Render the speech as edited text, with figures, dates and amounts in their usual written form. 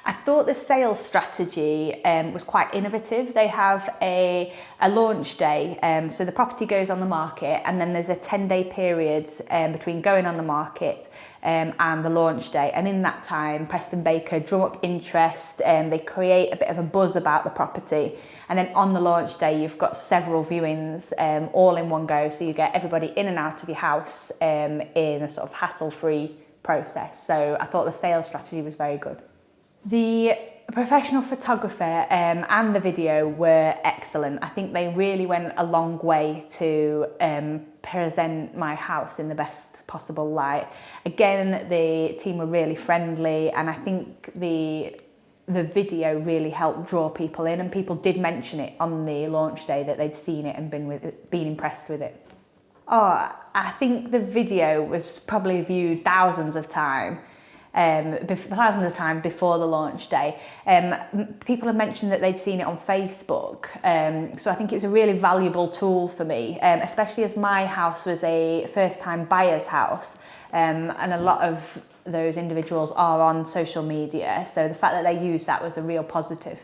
I thought the sales strategy was quite innovative. They have a launch day, so the property goes on the market and then there's a 10-day period between going on the market and the launch day, and in that time Preston Baker drum up interest, they create a bit of a buzz about the property, and then on the launch day you've got several viewings all in one go, so you get everybody in and out of your house in a sort of hassle-free process. So I thought the sales strategy was very good. The professional photographer and the video were excellent. I think they really went a long way to present my house in the best possible light. Again, the team were really friendly, and I think the video really helped draw people in, and people did mention it on the launch day that they'd seen it and been impressed with it. Oh, I think the video was probably viewed thousands of times before the launch day. People have mentioned that they'd seen it on Facebook, so I think it was a really valuable tool for me, especially as my house was a first-time buyer's house, and a lot of those individuals are on social media, so the fact that they used that was a real positive.